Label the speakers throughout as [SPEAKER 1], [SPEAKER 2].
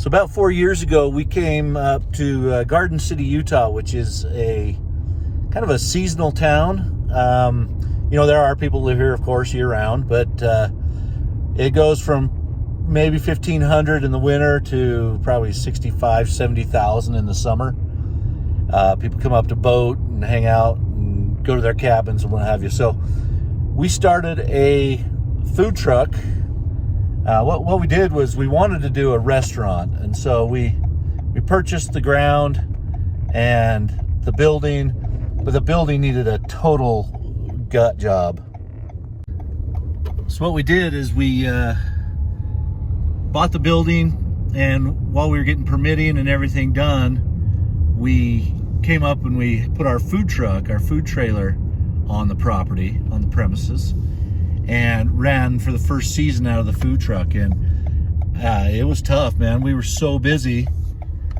[SPEAKER 1] So about 4 years ago, we came up to Garden City, Utah, which is a kind of a seasonal town. There are people who live here, of course, year round, but it goes from maybe 1,500 in the winter to probably 65, 70,000 in the summer. People come up to boat and hang out and go to their cabins and what have you. So we started a food truck. What we did was we wanted to do a restaurant, and so we purchased the ground and the building, but the building needed a total gut job. So what we did is we bought the building, and while we were getting permitting and everything done, we came up and we put our food truck, our food trailer on the property, on the premises, and ran for the first season out of the food truck. And it was tough, man. We were so busy.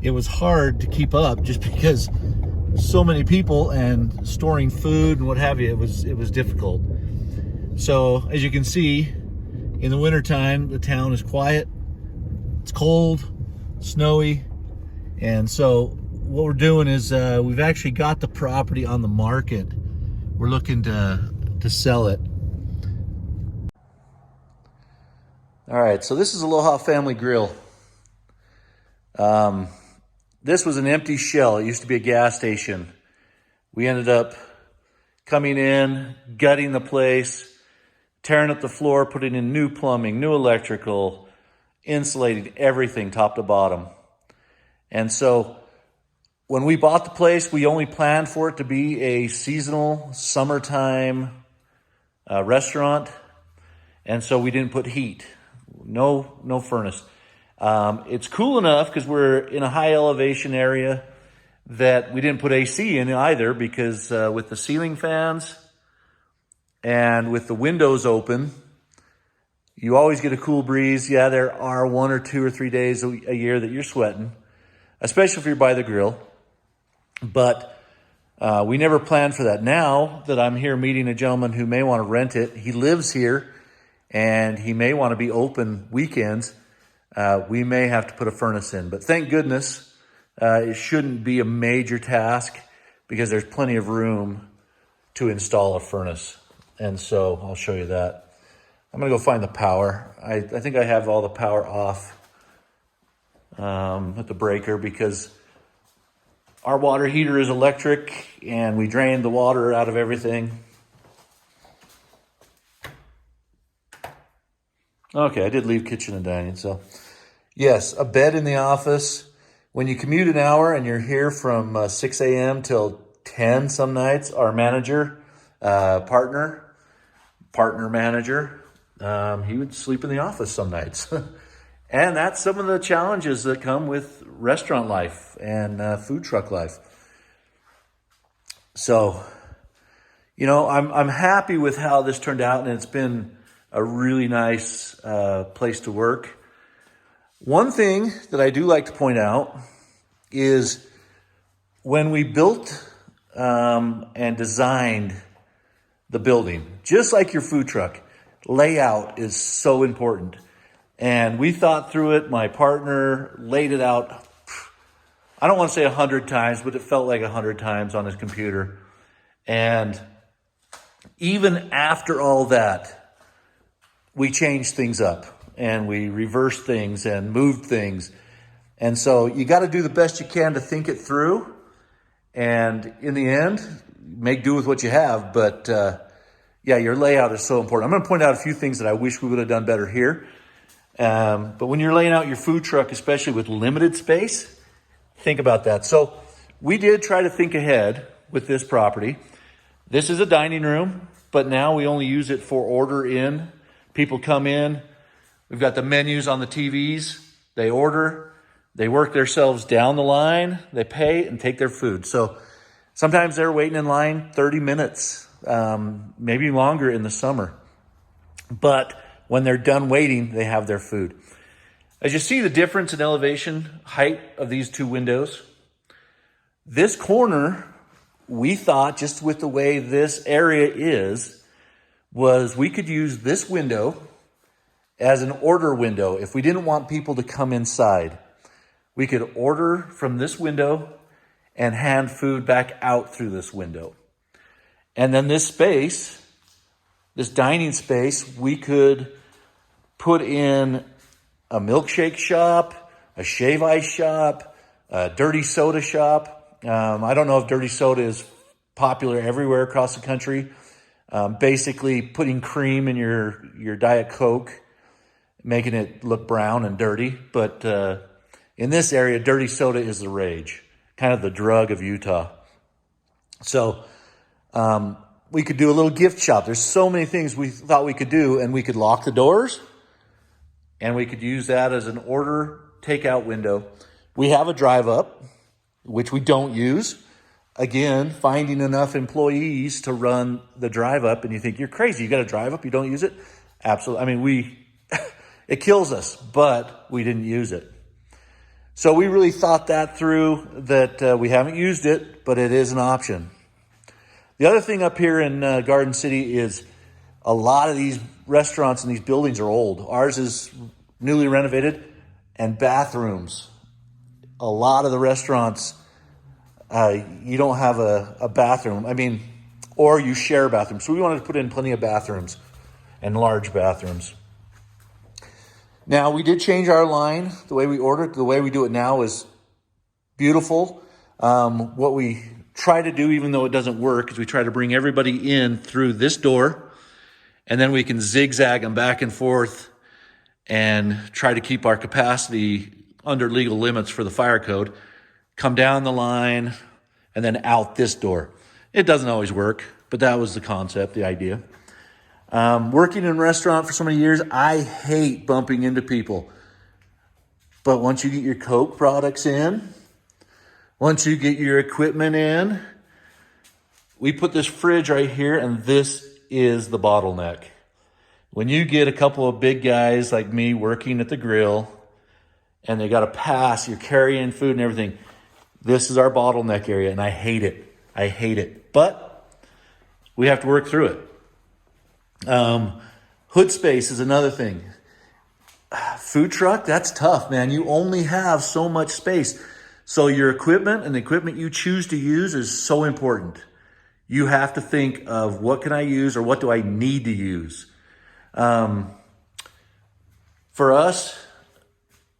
[SPEAKER 1] It was hard to keep up just because so many people and storing food and what have you. It was difficult. So as you can see, in the wintertime, the town is quiet. It's cold, snowy. And so what we're doing is we've actually got the property on the market. We're looking to sell it. All right, so this is Aloha Family Grill. This was an empty shell. It used to be a gas station. We ended up coming in, gutting the place, tearing up the floor, putting in new plumbing, new electrical, insulating everything top to bottom. And so when we bought the place, we only planned for it to be a seasonal, summertime restaurant. And so we didn't put heat. No furnace. It's cool enough because we're in a high elevation area that we didn't put AC in either, because with the ceiling fans and with the windows open, you always get a cool breeze. Yeah, there are 1 or 2 or 3 days a year that you're sweating, especially if you're by the grill. But we never planned for that. Now that I'm here meeting a gentleman who may want to rent it, he lives here, and he may want to be open weekends. We may have to put a furnace in. But thank goodness, it shouldn't be a major task because there's plenty of room to install a furnace. And so I'll show you that. I'm going to go find the power. I think I have all the power off with the breaker, because our water heater is electric and we drained the water out of everything. Okay, I did leave kitchen and dining. So yes, a bed in the office. When you commute an hour and you're here from 6 a.m. till 10 some nights, our manager, partner manager, he would sleep in the office some nights. And that's some of the challenges that come with restaurant life and food truck life. So, I'm happy with how this turned out, and it's been a really nice place to work. One thing that I do like to point out is when we built and designed the building, just like your food truck, layout is so important. And we thought through it. My partner laid it out, I don't want to say 100 times, but it felt like 100 times on his computer. And even after all that, we changed things up and we reversed things and moved things. And so you got to do the best you can to think it through. And in the end, make do with what you have. But your layout is so important. I'm going to point out a few things that I wish we would have done better here. But when you're laying out your food truck, especially with limited space, think about that. So we did try to think ahead with this property. This is a dining room, but now we only use it for order in. People come in. We've got the menus on the TVs. They order. They work themselves down the line. They pay and take their food. So sometimes they're waiting in line 30 minutes, maybe longer in the summer. But when they're done waiting, they have their food. As you see the difference in elevation, height of these two windows, this corner, we thought, just with the way this area is, was we could use this window as an order window if we didn't want people to come inside. We could order from this window and hand food back out through this window. And then this space, this dining space, we could put in a milkshake shop, a shave ice shop, a dirty soda shop. I don't know if dirty soda is popular everywhere across the country. Basically putting cream in your Diet Coke, making it look brown and dirty. But in this area, dirty soda is the rage, kind of the drug of Utah. So we could do a little gift shop. There's so many things we thought we could do, and we could lock the doors, and we could use that as an order takeout window. We have a drive up, which we don't use. Again, finding enough employees to run the drive up, and you think you're crazy. You got a drive up, you don't use it? Absolutely. I mean, it kills us, but we didn't use it. So we really thought that through, that we haven't used it, but it is an option. The other thing up here in Garden City is a lot of these restaurants and these buildings are old. Ours is newly renovated, and bathrooms. A lot of the restaurants, you don't have a bathroom. I mean, or you share bathrooms. So we wanted to put in plenty of bathrooms and large bathrooms. Now, we did change our line. The way we order it, the way we do it now is beautiful. What we try to do, even though it doesn't work, is we try to bring everybody in through this door, and then we can zigzag them back and forth and try to keep our capacity under legal limits for the fire code. Come down the line and then out this door. It doesn't always work, but that was the concept, the idea. Working in a restaurant for so many years, I hate bumping into people. But once you get your Coke products in, once you get your equipment in, we put this fridge right here, and this is the bottleneck. When you get a couple of big guys like me working at the grill, and they got to pass, you're carrying food and everything, this is our bottleneck area, and I hate it. I hate it. But we have to work through it. Hood space is another thing. Food truck, that's tough, man. You only have so much space. So your equipment and the equipment you choose to use is so important. You have to think of, what can I use or what do I need to use? For us,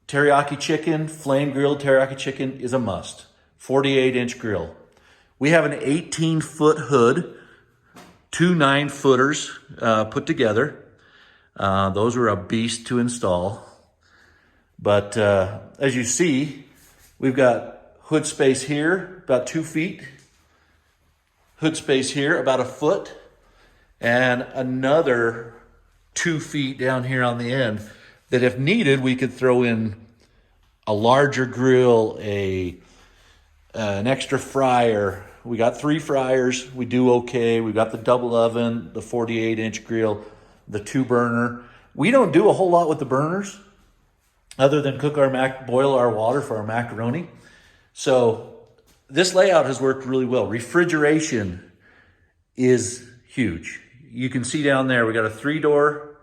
[SPEAKER 1] teriyaki chicken, flame grilled teriyaki chicken is a must. 48-inch grill. We have an 18-foot hood, 2 9-footers put together. Those were a beast to install. But as you see, we've got hood space here, about 2 feet. Hood space here, about 1 foot. And another 2 feet down here on the end that if needed, we could throw in a larger grill, an extra fryer. We got 3 fryers. We do okay. We got the double oven, the 48-inch grill, the 2 burner. We don't do a whole lot with the burners other than boil our water for our macaroni. So this layout has worked really well. Refrigeration is huge. You can see down there, we got a 3-door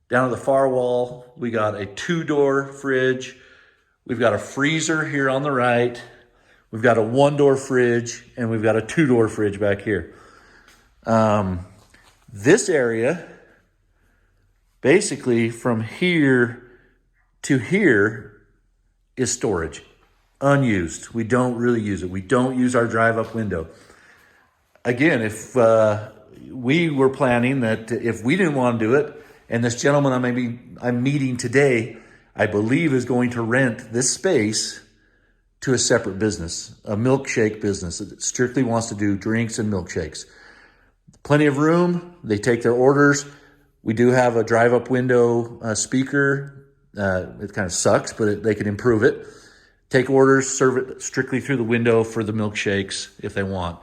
[SPEAKER 1] down at the far wall. We got a 2-door fridge. We've got a freezer here on the right. We've got a 1-door fridge, and we've got a 2-door fridge back here. This area, basically from here to here, is storage. Unused. We don't really use it. We don't use our drive-up window. Again, if we were planning that if we didn't want to do it, and this gentleman I'm meeting today, I believe is going to rent this space to a separate business, a milkshake business that strictly wants to do drinks and milkshakes. Plenty of room. They take their orders. We do have a drive-up window speaker. It kind of sucks, but they can improve it. Take orders, serve it strictly through the window for the milkshakes if they want.